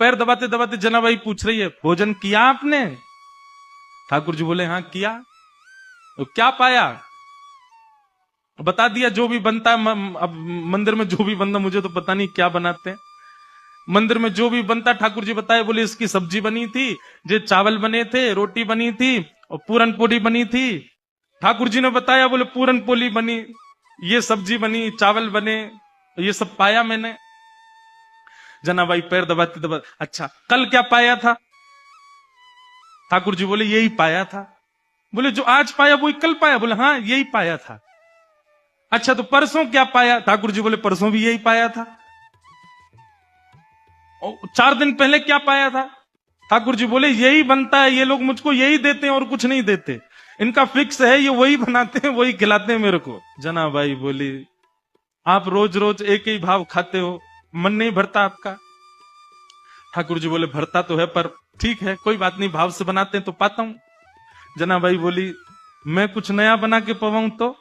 पैर दबाते दबाते जनाबाई पूछ रही है, भोजन किया आपने? ठाकुर जी बोले, हाँ किया। तो क्या पाया? बता दिया जो भी बनता है। अब मंदिर में जो भी बनता, मुझे तो पता नहीं क्या बनाते हैं मंदिर में, जो भी बनता ठाकुर जी बताए। बोले इसकी सब्जी बनी थी, ये चावल बने थे, रोटी बनी थी और पूरन पोली बनी थी। ठाकुर जी ने बताया, बोले पूरन पोली बनी, ये सब्जी बनी, चावल बने, ये सब पाया मैंने। जनाबाई पैर दबाते दबाते, अच्छा कल क्या पाया था? ठाकुर जी बोले यही पाया था। बोले जो आज पाया वही कल पाया? बोले हाँ यही पाया था। अच्छा तो परसों क्या पाया? ठाकुर जी बोले परसों भी यही पाया था। और 4 दिन पहले क्या पाया था? ठाकुर जी बोले यही बनता है, ये लोग मुझको यही देते हैं और कुछ नहीं देते, इनका फिक्स है, ये वही बनाते हैं वही खिलाते हैं मेरे को। जनाबाई बोली आप रोज रोज एक ही भाव खाते हो, मन नहीं भरता आपका? ठाकुर जी बोले भरता तो है, पर ठीक है कोई बात नहीं, भाव से बनाते हैं तो पाता हूं। जनाबाई बोली मैं कुछ नया बना के पवाऊं तो?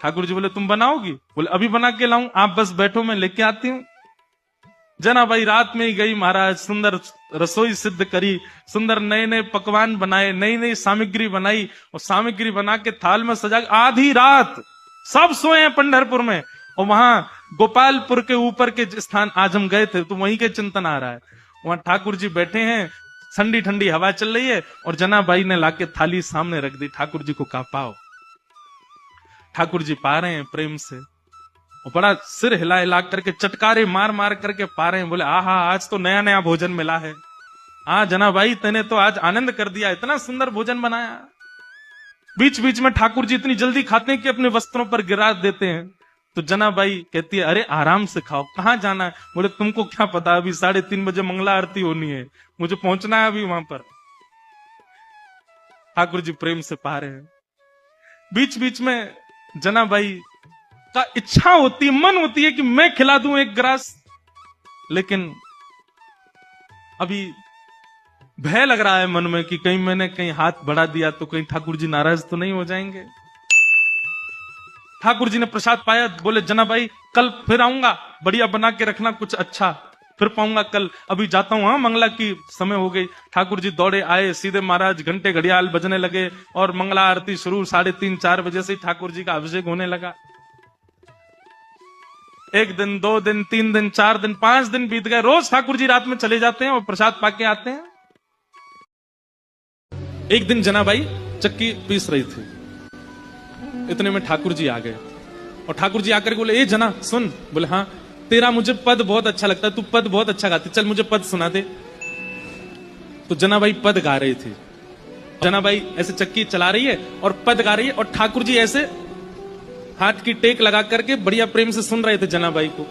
ठाकुर जी बोले तुम बनाओगी? बोले अभी बना के लाऊं, आप बस बैठो मैं लेके आती हूं। जनाबाई रात में ही गई महाराज, सुंदर रसोई सिद्ध करी, सुंदर नए नए पकवान बनाए, नई नई सामग्री बनाई और सामग्री बना के थाल में सजा। आधी रात सब सोए हैं पंढरपुर में, और वहां गोपालपुर के ऊपर के स्थान आज हम गए थे तो वहीं के चिंतन आ रहा है। वहां ठाकुर जी बैठे हैं, ठंडी ठंडी हवा चल रही है और जनाबाई ने लाके थाली सामने रख दी। ठाकुर जी को कहा पाओ। ठाकुर जी पा रहे हैं प्रेम से, और बड़ा सिर हिला हिला करके चटकारे मार मार करके पा रहे हैं। बोले आहा आज तो नया नया भोजन मिला है। हाँ जनाबाई तेने तो आज आनंद कर दिया, इतना सुंदर भोजन बनाया। बीच बीच में ठाकुर जी इतनी जल्दी खाते हैं कि अपने वस्त्रों पर गिरा देते हैं। तो जनाबाई कहती है अरे आराम से खाओ, कहां जाना है? बोले तुमको क्या पता, अभी 3:30 बजे मंगला आरती होनी है, मुझे पहुंचना है अभी वहां पर। ठाकुर जी प्रेम से पा रहे हैं। बीच बीच में जनाबाई का इच्छा होती, मन होती है कि मैं खिला दूं एक ग्रास, लेकिन अभी भय लग रहा है मन में कि कहीं मैंने कहीं हाथ बढ़ा दिया तो कहीं ठाकुर जी नाराज तो नहीं हो जाएंगे। ठाकुर जी ने प्रसाद पाया, बोले जनाबाई कल फिर आऊंगा, बढ़िया बना के रखना कुछ अच्छा, फिर पाऊंगा कल, अभी जाता हूं, हाँ मंगला की समय हो गई। ठाकुर जी दौड़े आए सीधे, महाराज घंटे घड़ियाल बजने लगे और मंगला आरती शुरू। 3:30-4 बजे से ठाकुर जी का अभिषेक होने लगा। 1 दिन 2 दिन 3 दिन 4 दिन 5 दिन बीत गए। रोज ठाकुर जी रात में चले जाते हैं और प्रसाद पाके आते हैं। एक दिन जनाबाई चक्की पीस रही थी, इतने में ठाकुर जी आ गए और ठाकुर जी आकर बोले ए जना सुन। बोले हाँ, तेरा मुझे पद बहुत अच्छा लगता है, तू पद बहुत अच्छा गाती, चल मुझे पद सुना दे। तो जनाबाई पद गा रही थी। जनाबाई ऐसे चक्की चला रही है और पद गा रही है, और ठाकुर जी ऐसे हाथ की टेक लगा करके बढ़िया प्रेम से सुन रहे थे जनाबाई को।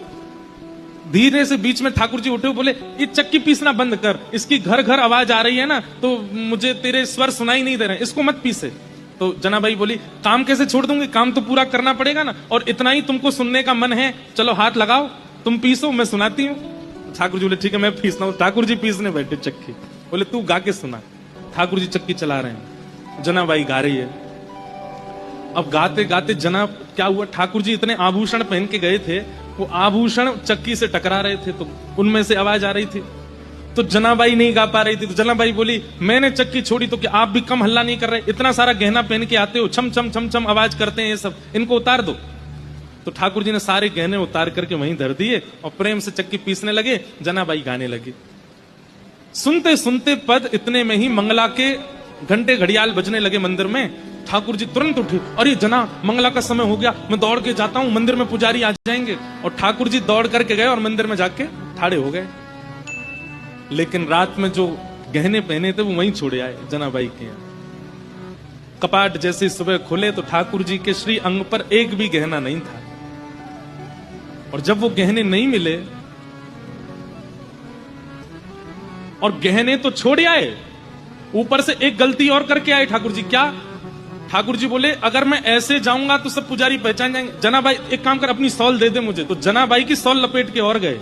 धीरे से बीच में ठाकुर जी उठे, बोले ये चक्की पीसना बंद कर, इसकी घर घर आवाज आ रही है ना, तो मुझे तेरे स्वर सुनाई नहीं दे रहे, इसको मत पीसे। तो जनाबाई बोली काम कैसे छोड़ दूंगी, काम तो पूरा करना पड़ेगा ना, और इतना ही तुमको सुनने का मन है, चलो हाथ लगाओ, तुम पीसो, मैं सुनाती हूँ। ठाकुर जी बोले ठीक है मैं पीसता हूँ। ठाकुर जी पीसने बैठे चक्की, बोले तू गा के सुना। ठाकुर जी चक्की चला रहे हैं, जनाबाई गा रही है। अब गाते गाते जनाब क्या हुआ, ठाकुर जी इतने आभूषण पहन के गए थे, वो आभूषण चक्की से टकरा रहे थे, तो उनमें से आवाज आ रही थी। तो जनाबाई नहीं गा पा रही थी। तो जनाबाई बोली मैंने चक्की छोड़ी तो क्या आप भी कम हल्ला नहीं कर रहे? इतना सारा गहना पहन के आते हो, छम छम छम छम आवाज करते हैं ये सब, इनको उतार दो। तो ठाकुर जी ने सारे गहने उतार करके वहीं धर दिए और प्रेम से चक्की पीसने लगे। जनाबाई गाने लगी। सुनते सुनते पद इतने में ही मंगला के घंटे घड़ियाल बजने लगे मंदिर में। ठाकुर जी तुरंत उठे, अरे जना मंगला का समय हो गया, मैं दौड़ के जाता हूं, मंदिर में पुजारी आ जाएंगे। और ठाकुर जी दौड़ करके गए और मंदिर में जाके ठाड़े हो गए। लेकिन रात में जो गहने पहने थे वो वहीं छोड़े आए जनाबाई के यहाँ। कपाट जैसे सुबह खुले तो ठाकुर जी के श्री अंग पर एक भी गहना नहीं था। और जब वो गहने नहीं मिले, और गहने तो छोड़ आए, ऊपर से एक गलती और करके आए ठाकुर जी। क्या? ठाकुर जी बोले अगर मैं ऐसे जाऊंगा तो सब पुजारी पहचान जाएंगे, जनाबाई एक काम कर अपनी सॉल दे दे मुझे। तो जनाबाई की सॉल लपेट के और गए।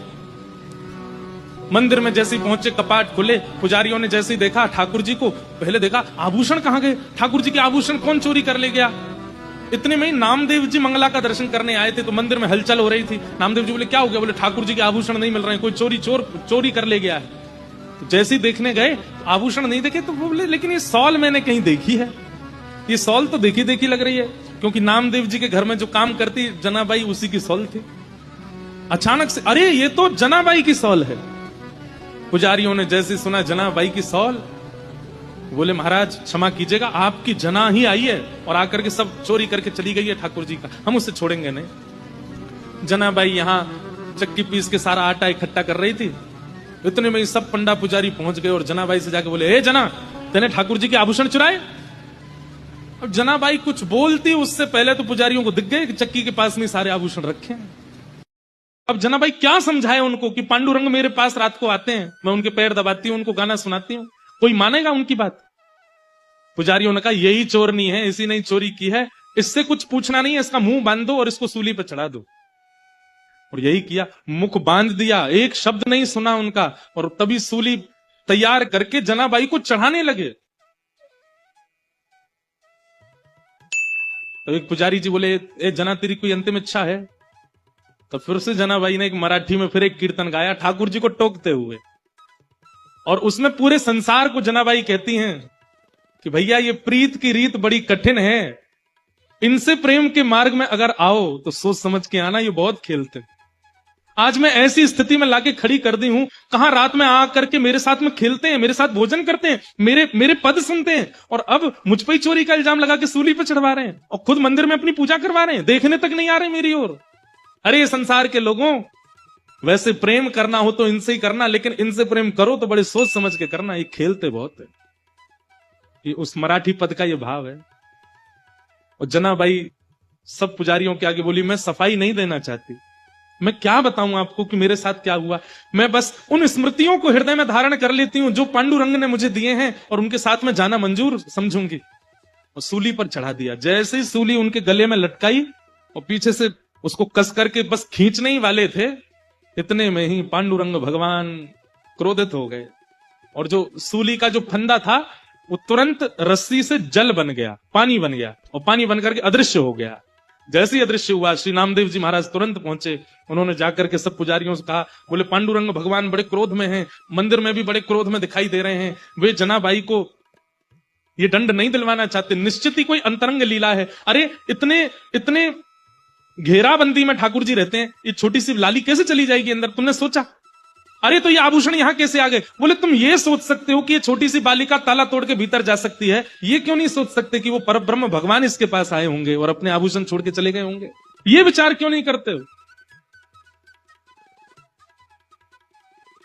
मंदिर में जैसे ही पहुंचे, कपाट खुले, पुजारियों ने जैसे ही देखा ठाकुर जी को, पहले देखा आभूषण कहां गए, ठाकुर जी के आभूषण कौन चोरी कर ले गया। इतने में ही नामदेव जी मंगला का दर्शन करने आए थे, तो मंदिर में हलचल हो रही थी। नामदेव जी बोले क्या हो गया? बोले ठाकुर जी के आभूषण नहीं मिल रहे हैं, कोई चोरी कर ले गया है। तो जैसे ही देखने गए आभूषण नहीं देखे, तो वो बोले लेकिन ये सॉल मैंने कहीं देखी है, ये सॉल तो देखी देखी लग रही है, क्योंकि नामदेव जी के घर में जो काम करती जनाबाई उसी की सॉल थी। अचानक से अरे ये तो जनाबाई की सॉल है। पुजारियों ने जैसे सुना जनाबाई की सॉल, बोले महाराज क्षमा कीजिएगा, आपकी जना ही आई है और आकर के सब चोरी करके चली गई है ठाकुर जी का, हम उसे छोड़ेंगे नहीं। जनाबाई यहां चक्की पीस के सारा आटा इकट्ठा कर रही थी। इतने में सब पंडा पुजारी पहुंच गए और जनाबाई से जाके बोले, ए जना, तेने ठाकुर जी के आभूषण चुराए? अब जनाबाई कुछ बोलती उससे पहले तो पुजारियों को दिख गए कि चक्की के पास में सारे आभूषण रखे हैं। अब जनाबाई क्या समझाए उनको कि पांडुरंग मेरे पास रात को आते हैं, मैं उनके पैर दबाती हूं, उनको गाना सुनाती हूं, कोई मानेगा उनकी बात? पुजारियों ने कहा यही चोरनी है, इसी ने चोरी की है, इससे कुछ पूछना नहीं है, इसका मुंह बांध दो और इसको सूली पर चढ़ा दो। और यही किया, मुख बांध दिया, एक शब्द नहीं सुना उनका, और तभी सूली तैयार करके जनाबाई को चढ़ाने लगे। तो एक पुजारी जी बोले, ए जना तेरी कोई अंतिम इच्छा है? तो फिर से जनाबाई ने एक मराठी में फिर एक कीर्तन गाया ठाकुर जी को टोकते हुए, और उसमें पूरे संसार को जनाबाई कहती हैं कि भैया ये प्रीत की रीत बड़ी कठिन है, इनसे प्रेम के मार्ग में अगर आओ तो सोच समझ के आना, ये बहुत खेलते। आज मैं ऐसी स्थिति में लाके खड़ी कर दी हूं, कहां रात में आ करके मेरे साथ में खेलते हैं, मेरे साथ भोजन करते हैं, मेरे पद सुनते हैं, और अब मुझ पर ही चोरी का इल्जाम लगा के सूली पे चढ़वा रहे हैं और खुद मंदिर में अपनी पूजा करवा रहे हैं, देखने तक नहीं आ रहे मेरी ओर। अरे संसार के लोगों, वैसे प्रेम करना हो तो इनसे ही करना, लेकिन इनसे प्रेम करो तो बड़े सोच समझ के करना, ये खेलते बहुत है। ये उस मराठी पद का ये भाव है। और जनाबाई सब पुजारियों के आगे बोली, मैं सफाई नहीं देना चाहती, मैं क्या बताऊं आपको कि मेरे साथ क्या हुआ, मैं बस उन स्मृतियों को हृदय में धारण कर लेती हूं जो पांडुरंग ने मुझे दिए हैं, और उनके साथ में जाना मंजूर समझूंगी। और सूली पर चढ़ा दिया। जैसे ही सूली उनके गले में लटकाई और पीछे से उसको कस करके बस खींचने ही वाले थे, इतने में ही पांडुरंग भगवान क्रोधित हो गए, और जो सूली का जो फंदा था वो तुरंत रस्सी से जल बन गया, पानी बन गया, और पानी बनकर के अदृश्य हो गया। जैसे ही अदृश्य हुआ, श्री नामदेव जी महाराज तुरंत पहुंचे। उन्होंने जाकर के सब पुजारियों से कहा, बोले पांडुरंग भगवान बड़े क्रोध में हैं, मंदिर में भी बड़े क्रोध में दिखाई दे रहे हैं, वे जनाबाई को ये दंड नहीं दिलवाना चाहते, निश्चित ही कोई अंतरंग लीला है। अरे इतने घेराबंदी में ठाकुर जी रहते हैं, ये छोटी सी लाली कैसे चली जाएगी अंदर, तुमने सोचा? अरे तो ये आभूषण यहां कैसे आ गए? बोले तुम ये सोच सकते हो कि ये छोटी सी बालिका ताला तोड़ के भीतर जा सकती है, ये क्यों नहीं सोच सकते कि वो परब्रह्म भगवान इसके पास आए होंगे और अपने आभूषण छोड़ के चले गए होंगे? ये विचार क्यों नहीं करते हो?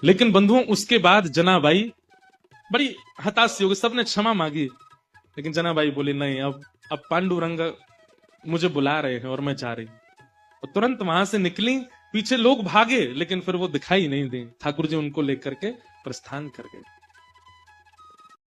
लेकिन बंधुओं, उसके बाद जनाबाई बड़ी हताश हो गई, सबने क्षमा मांगी, लेकिन जनाबाई बोली नहीं, अब पांडुरंग मुझे बुला रहे हैं और मैं जा रही हूं। और तुरंत वहां से निकली, पीछे लोग भागे, लेकिन फिर वो दिखाई नहीं दी, ठाकुर जी उनको लेकर के प्रस्थान कर गए।